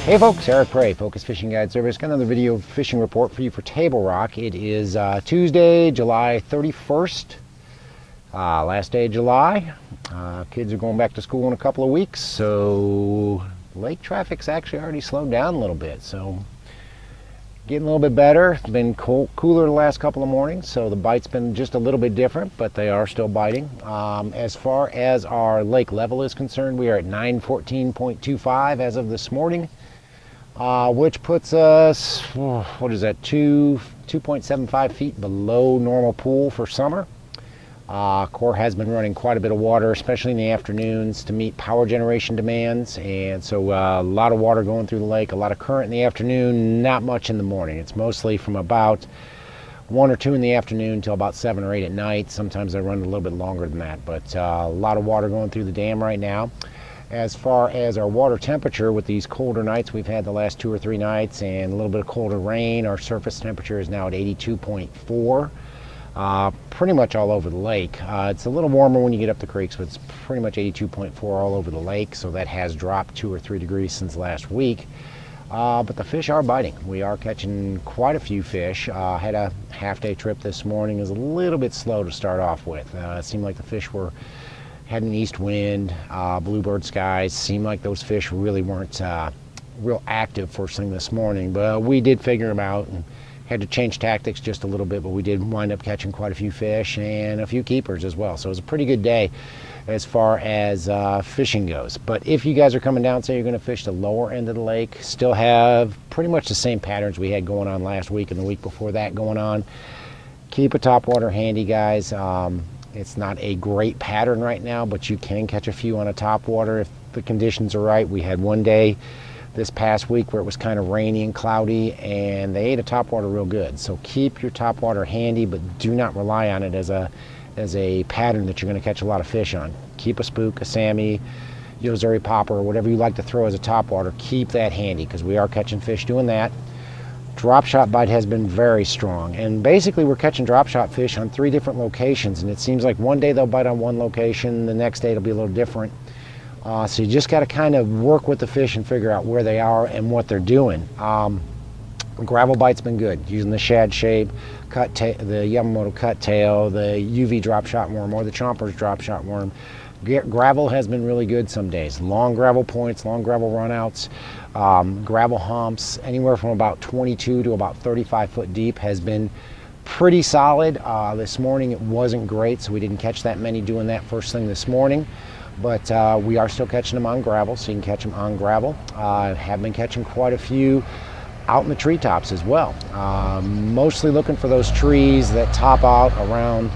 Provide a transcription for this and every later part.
Hey folks, Eric Prey, Focus Fishing Guide Service. Got another video fishing report for you for Table Rock. It is Tuesday, July 31st, last day of July. Kids are going back to school in a couple of weeks, so lake traffic's actually already slowed down a little bit. So getting a little bit better. It's been cooler the last couple of mornings, so the bite's been just a little bit different, but they are still biting. As far as our lake level is concerned, we are at 914.25 as of this morning. Which puts us, what is that, 2.75 feet below normal pool for summer. Corps has been running quite a bit of water, especially in the afternoons, to meet power generation demands, and so a lot of water going through the lake, a lot of current in the afternoon, not much in the morning. It's mostly from about 1 or 2 in the afternoon till about 7 or 8 at night. Sometimes they run a little bit longer than that, but a lot of water going through the dam right now. As far as our water temperature, with these colder nights we've had the last 2 or 3 nights and a little bit of colder rain, our surface temperature is now at 82.4, pretty much all over the lake. It's a little warmer when you get up the creeks, but it's pretty much 82.4 all over the lake, so that has dropped 2 or 3 degrees since last week. But the fish are biting. We are catching quite a few fish. Had a half-day trip this morning. It was a little bit slow to start off with. It seemed like the fish had an east wind, bluebird skies. Seemed like those fish really weren't real active first thing this morning, but we did figure them out and had to change tactics just a little bit, but we did wind up catching quite a few fish and a few keepers as well. So it was a pretty good day as far as fishing goes. But if you guys are coming down, say you're going to fish the lower end of the lake, still have pretty much the same patterns we had going on last week and the week before that going on. Keep a topwater handy, guys. It's not a great pattern right now, but you can catch a few on a topwater if the conditions are right. We had one day this past week where it was kind of rainy and cloudy, and they ate a topwater real good. So keep your topwater handy, but do not rely on it as a pattern that you're going to catch a lot of fish on. Keep a spook, a Sammy, Yozuri popper, or whatever you like to throw as a topwater. Keep that handy because we are catching fish doing that. Drop shot bite has been very strong, and basically we're catching drop shot fish on 3 different locations, and it seems like one day they'll bite on one location, the next day it'll be a little different. So you just got to kind of work with the fish and figure out where they are and what they're doing. Gravel bite's been good, using the shad shape, the Yamamoto cut tail, the UV drop shot worm, or the Chomper's drop shot worm. Gravel has been really good some days. Long gravel points, long gravel runouts, gravel humps, anywhere from about 22 to about 35 foot deep has been pretty solid. This morning it wasn't great, so we didn't catch that many doing that first thing this morning. But we are still catching them on gravel, so you can catch them on gravel. Have been catching quite a few out in the treetops as well. Mostly looking for those trees that top out around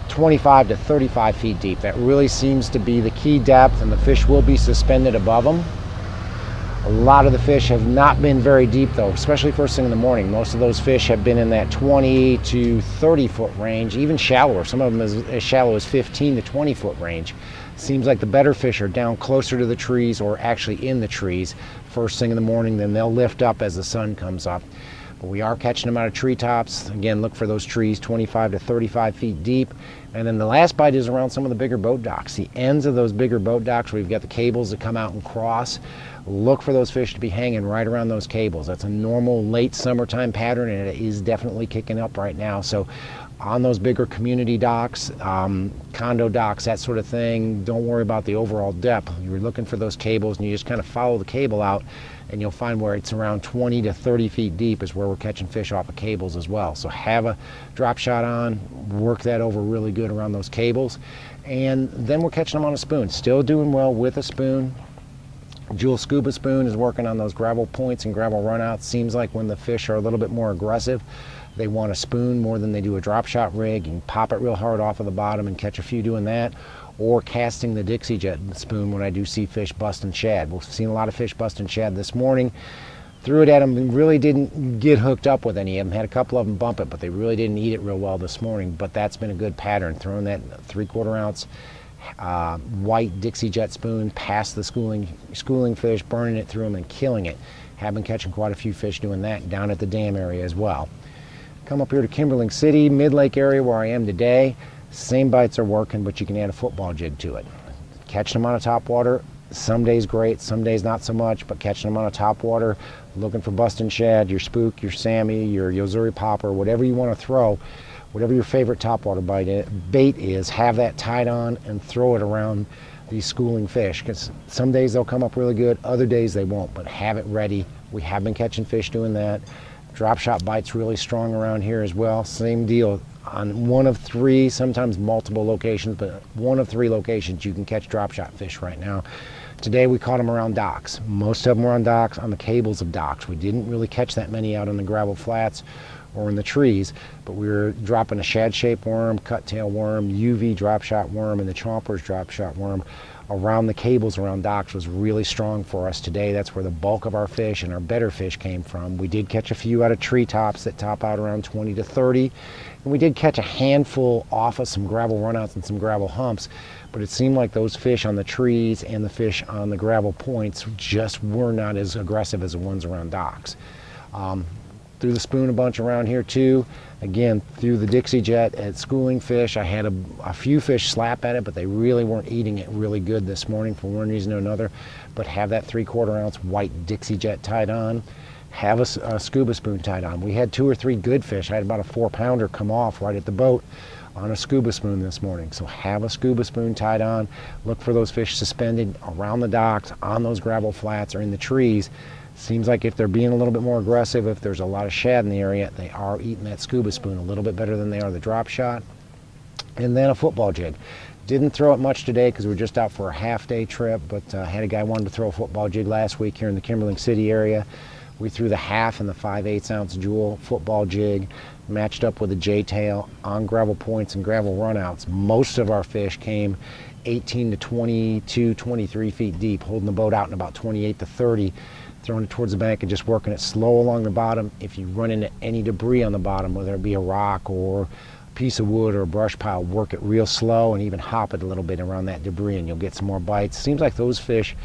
25 to 35 feet deep. That really seems to be the key depth, and the fish will be suspended above them. A lot of the fish have not been very deep though, especially first thing in the morning. Most of those fish have been in that 20 to 30 foot range, even shallower. Some of them as shallow as 15 to 20 foot range. Seems like the better fish are down closer to the trees or actually in the trees first thing in the morning. Then they'll lift up as the sun comes up. But we are catching them out of treetops. Again, look for those trees 25 to 35 feet deep. And then the last bite is around some of the bigger boat docks. The ends of those bigger boat docks where you've got the cables that come out and cross. Look for those fish to be hanging right around those cables. That's a normal late summertime pattern, and it is definitely kicking up right now. So on those bigger community docks, condo docks, that sort of thing, don't worry about the overall depth. You're looking for those cables, and you just kind of follow the cable out, and you'll find where it's around 20 to 30 feet deep is where we're catching fish off of cables as well. So have a drop shot on, work that over really good around those cables, and then we're catching them on a spoon. Still doing well with a spoon. Jewel Scuba Spoon is working on those gravel points and gravel runouts. Seems like when the fish are a little bit more aggressive, they want a spoon more than they do a drop shot rig. You can pop it real hard off of the bottom and catch a few doing that, or casting the Dixie Jet spoon when I do see fish busting shad. We've seen a lot of fish busting shad this morning. Threw it at them and really didn't get hooked up with any of them. Had a couple of them bump it, but they really didn't eat it real well this morning. But that's been a good pattern, throwing that 3/4 ounce white Dixie Jet spoon past the schooling fish, burning it through them and killing it. Have been catching quite a few fish doing that down at the dam area as well. Come up here to Kimberling City, Mid-Lake area where I am today. Same bites are working, but you can add a football jig to it. Catching them on a topwater Some days great, some days not so much, but catching them on a top water, looking for busting shad, your spook, your Sammy, your Yozuri popper, whatever you want to throw, whatever your favorite topwater bait is, have that tied on and throw it around these schooling fish, because some days they'll come up really good, other days they won't, but have it ready. We have been catching fish doing that. Drop shot bite's really strong around here as well. Same deal on one of three, sometimes multiple locations, but one of three locations you can catch drop shot fish right now. Today we caught them around docks. Most of them were on docks, on the cables of docks. We didn't really catch that many out on the gravel flats or in the trees, but we were dropping a shad-shaped worm, cut-tail worm, UV drop shot worm, and the chompers drop shot worm around the cables around docks was really strong for us today. That's where the bulk of our fish and our better fish came from. We did catch a few out of treetops that top out around 20 to 30, and we did catch a handful off of some gravel runouts and some gravel humps, but it seemed like those fish on the trees and the fish on the gravel points just were not as aggressive as the ones around docks. Threw the spoon a bunch around here too. Again, through the Dixie Jet at schooling fish. I had a few fish slap at it, but they really weren't eating it really good this morning for one reason or another. But have that 3/4 ounce white Dixie Jet tied on. Have a scuba spoon tied on. We had 2 or 3 good fish. I had about a 4-pounder come off right at the boat on a scuba spoon this morning. So have a scuba spoon tied on. Look for those fish suspended around the docks, on those gravel flats, or in the trees. Seems like if they're being a little bit more aggressive, if there's a lot of shad in the area, they are eating that scuba spoon a little bit better than they are the drop shot. And then a football jig. Didn't throw it much today because we were just out for a half-day trip, but had a guy wanted to throw a football jig last week here in the Kimberling City area. We threw the 1/2 and the 5/8 ounce jewel football jig, matched up with a J-tail on gravel points and gravel runouts. Most of our fish came 18 to 22, 23 feet deep, holding the boat out in about 28 to 30. Throwing it towards the bank and just working it slow along the bottom. If you run into any debris on the bottom, whether it be a rock or a piece of wood or a brush pile, work it real slow and even hop it a little bit around that debris and you'll get some more bites. Seems like those fish,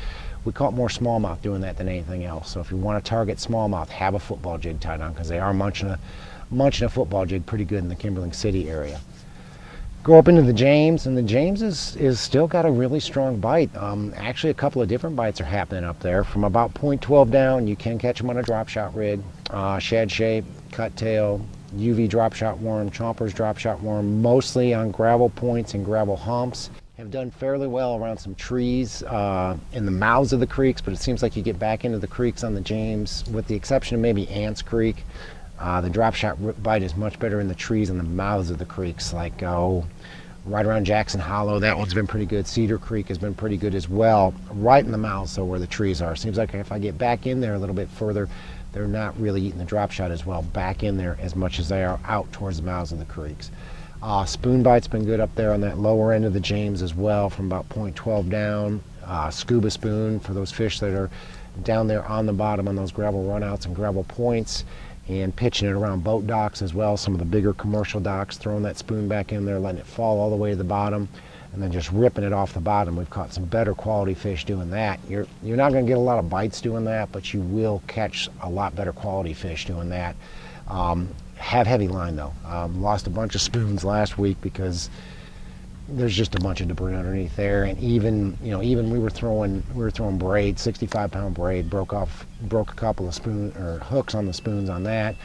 we caught more smallmouth doing that than anything else. So if you want to target smallmouth, have a football jig tied on because they are munching a football jig pretty good in the Kimberling City area. Go up into the James, and the James is still got a really strong bite. Actually, a couple of different bites are happening up there. From about 0.12 down, you can catch them on a drop shot rig. Shad shape, cut tail, UV drop shot worm, chompers drop shot worm, mostly on gravel points and gravel humps. Have done fairly well around some trees in the mouths of the creeks, but it seems like you get back into the creeks on the James, with the exception of maybe Ants Creek. The drop shot bite is much better in the trees and the mouths of the creeks, like right around Jackson Hollow. That one's been pretty good. Cedar Creek has been pretty good as well. Right in the mouths, so where the trees are. Seems like if I get back in there a little bit further, they're not really eating the drop shot as well back in there as much as they are out towards the mouths of the creeks. Spoon bite's been good up there on that lower end of the James as well, from about 0.12 down. Scuba spoon for those fish that are down there on the bottom on those gravel runouts and gravel points. And pitching it around boat docks as well, some of the bigger commercial docks, throwing that spoon back in there, letting it fall all the way to the bottom, and then just ripping it off the bottom. We've caught some better quality fish doing that. You're not going to get a lot of bites doing that, but you will catch a lot better quality fish doing that. Have heavy line though. Lost a bunch of spoons last week because there's just a bunch of debris underneath there, and even we were throwing braid, 65-pound braid, broke a couple of hooks on the spoons on that.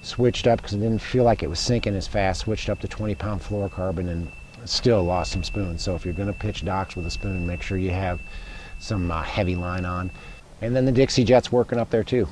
Switched up because it didn't feel like it was sinking as fast. Switched up to 20-pound fluorocarbon and still lost some spoons. So if you're going to pitch docks with a spoon, make sure you have some heavy line on. And then the Dixie Jet's working up there too.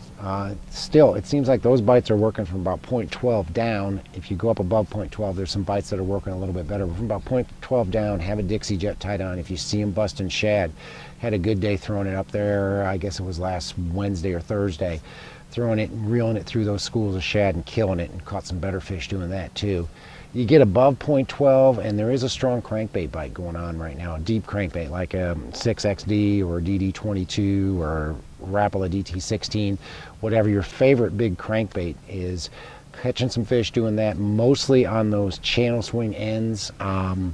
Still, it seems like those bites are working from about 0.12 down. If you go up above 0.12, there's some bites that are working a little bit better. But from about 0.12 down, have a Dixie Jet tied on. If you see them busting shad, had a good day throwing it up there. I guess it was last Wednesday or Thursday. Throwing it and reeling it through those schools of shad and killing it, and caught some better fish doing that too. You get above 0.12 and there is a strong crankbait bite going on right now, a deep crankbait like a 6XD or DD22 or Rapala DT16, whatever your favorite big crankbait is. Catching some fish doing that, mostly on those channel swing ends, kind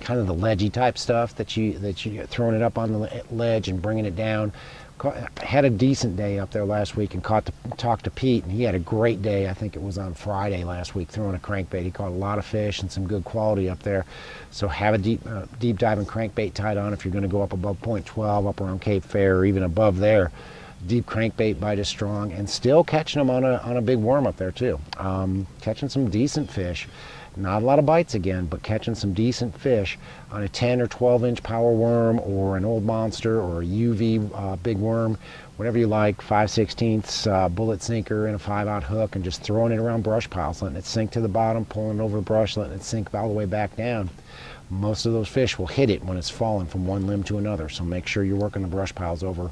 of the ledgy type stuff that you get, throwing it up on the ledge and bringing it down. Had a decent day up there last week and talked to Pete, and he had a great day. I think it was on Friday last week throwing a crankbait. He caught a lot of fish and some good quality up there. So have a deep diving crankbait tied on if you're going to go up above Point 12, up around Cape Fair, or even above there. Deep crankbait bite is strong, and still catching them on a big worm up there too. Catching some decent fish. Not a lot of bites again, but catching some decent fish on a 10 or 12 inch power worm, or an old monster, or a UV big worm, whatever you like, 5/16 bullet sinker and a 5/0 hook, and just throwing it around brush piles, letting it sink to the bottom, pulling it over the brush, letting it sink all the way back down. Most of those fish will hit it when it's falling from one limb to another, so make sure you're working the brush piles over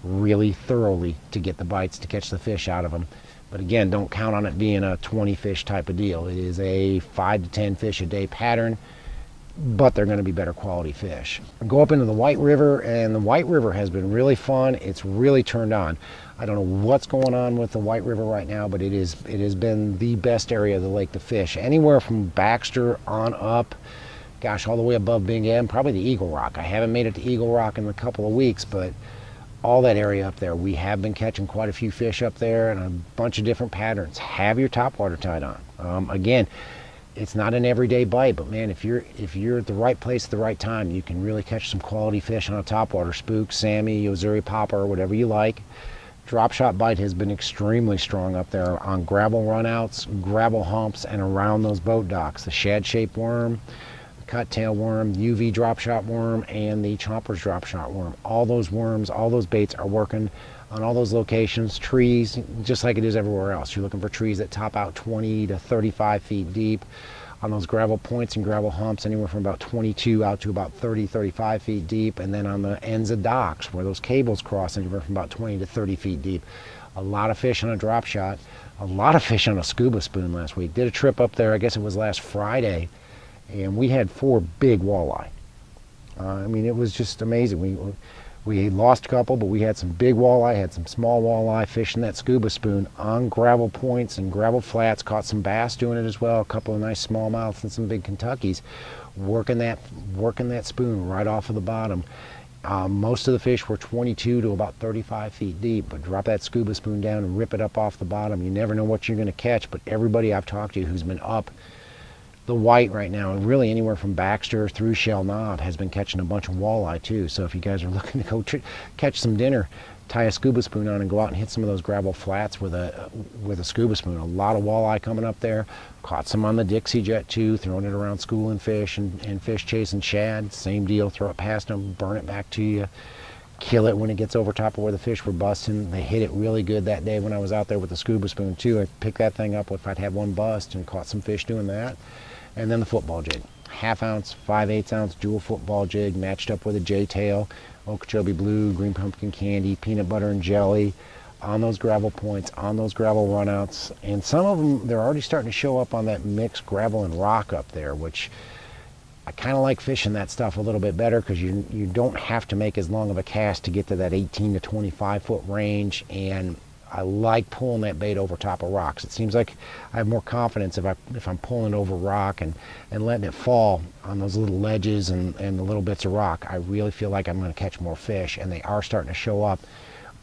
really thoroughly to get the bites, to catch the fish out of them. But again, don't count on it being a 20 fish type of deal. It is a 5 to 10 fish a day pattern, but they're going to be better quality fish. Go up into the White River, and the White River has been really fun. It's really turned on. I don't know what's going on with the White River right now, but it has been the best area of the lake to fish. Anywhere from Baxter on up, gosh, all the way above Big M, probably the Eagle Rock. I haven't made it to Eagle Rock in a couple of weeks, but all that area up there, we have been catching quite a few fish up there, and a bunch of different patterns. Have your topwater tied on. Again, it's not an everyday bite, but man, if you're at the right place at the right time, you can really catch some quality fish on a topwater. Spook, Sammy, Ozuri Popper, whatever you like. Drop shot bite has been extremely strong up there on gravel runouts, gravel humps, and around those boat docks. The shad-shaped worm, cut tail worm, UV drop shot worm, and the chompers drop shot worm. All those worms, all those baits are working on all those locations. Trees, just like it is everywhere else. You're looking for trees that top out 20 to 35 feet deep. On those gravel points and gravel humps, anywhere from about 22 out to about 30, 35 feet deep. And then on the ends of docks, where those cables cross, anywhere from about 20 to 30 feet deep. A lot of fish on a drop shot. A lot of fish on a scuba spoon last week. Did a trip up there, I guess it was last Friday, and we had 4 big walleye. I mean, it was just amazing. We lost a couple, but we had some big walleye, had some small walleye fishing that scuba spoon on gravel points and gravel flats. Caught some bass doing it as well, a couple of nice smallmouths and some big Kentuckies, working that spoon right off of the bottom. Most of the fish were 22 to about 35 feet deep, but drop that scuba spoon down and rip it up off the bottom. You never know what you're going to catch, but everybody I've talked to who's been up the White right now, and really anywhere from Baxter through Shell Knob, has been catching a bunch of walleye too. So if you guys are looking to go catch some dinner, tie a scuba spoon on and go out and hit some of those gravel flats with a scuba spoon. A lot of walleye coming up there. Caught some on the Dixie Jet too, throwing it around schooling fish and fish chasing shad. Same deal, throw it past them, burn it back to you. Kill it when it gets over top of where the fish were busting. They hit it really good that day when I was out there with the scuba spoon too. I picked that thing up if I'd had one bust, and caught some fish doing that. And then the football jig. 1/2 ounce, 5/8 ounce dual football jig, matched up with a J-tail, Okeechobee blue, green pumpkin candy, peanut butter and jelly, on those gravel points, on those gravel runouts. And some of them, they're already starting to show up on that mixed gravel and rock up there, which I kind of like fishing that stuff a little bit better, because you don't have to make as long of a cast to get to that 18 to 25 foot range. And I like pulling that bait over top of rocks. It seems like I have more confidence if I'm pulling over rock and letting it fall on those little ledges and the little bits of rock. I really feel like I'm going to catch more fish, and they are starting to show up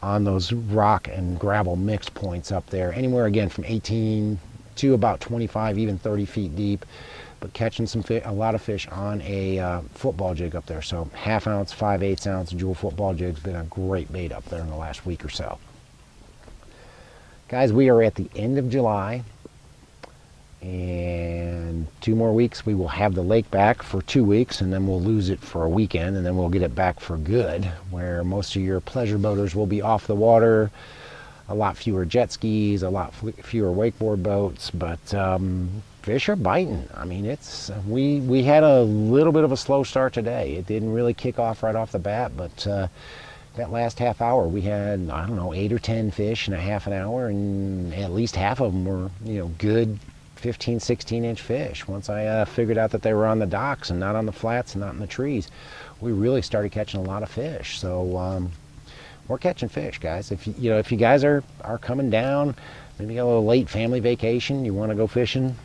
on those rock and gravel mixed points up there. Anywhere again from 18 to about 25, even 30 feet deep. But catching a lot of fish on a football jig up there. So 1/2 ounce, 5/8 ounce dual football jig's been a great bait up there in the last week or so. Guys, we are at the end of July, and 2 more weeks we will have the lake back for 2 weeks, and then we'll lose it for a weekend, and then we'll get it back for good, where most of your pleasure boaters will be off the water, a lot fewer jet skis, a lot fewer wakeboard boats, but fish are biting. I mean, we had a little bit of a slow start today. It didn't really kick off right off the bat, but that last half hour we had, I don't know, 8 or 10 fish in a half an hour, and at least half of them were, good 15, 16 inch fish. Once I figured out that they were on the docks and not on the flats and not in the trees, we really started catching a lot of fish. So we're catching fish, guys. If you guys are coming down, maybe you got a little late family vacation, you want to go fishing,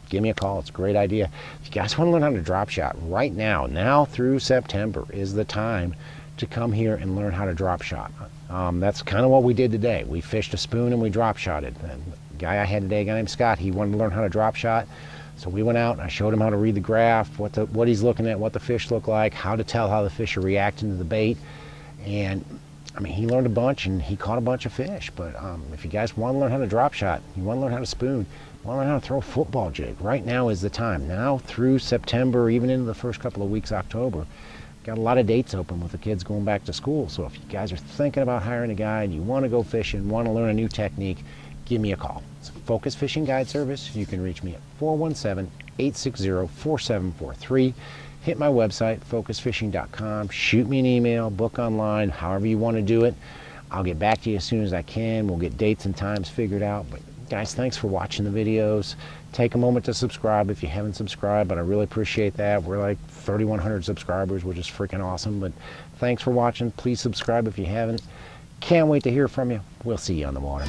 give me a call. It's a great idea. If you guys want to learn how to drop shot right now through September is the time to come here and learn how to drop shot. That's kind of what we did today. We fished a spoon and we drop shotted. And the guy I had today, a guy named Scott, he wanted to learn how to drop shot. So we went out and I showed him how to read the graph, what he's looking at, what the fish look like, how to tell how the fish are reacting to the bait. And I mean, he learned a bunch and he caught a bunch of fish. But if you guys want to learn how to drop shot, you want to learn how to spoon, you want to learn how to throw a football jig, right now is the time. Now through September, even into the first couple of weeks, October, got a lot of dates open with the kids going back to school. So if you guys are thinking about hiring a guide, you want to go fishing, want to learn a new technique, give me a call. It's Focus Fishing Guide Service. You can reach me at 417-860-4743. Hit my website, focusfishing.com. Shoot me an email, book online, however you want to do it. I'll get back to you as soon as I can. We'll get dates and times figured out. But guys, thanks for watching the videos. Take a moment to subscribe if you haven't subscribed, but I really appreciate that. We're like 3,100 subscribers, which is freaking awesome. But thanks for watching. Please subscribe if you haven't. Can't wait to hear from you. We'll see you on the water.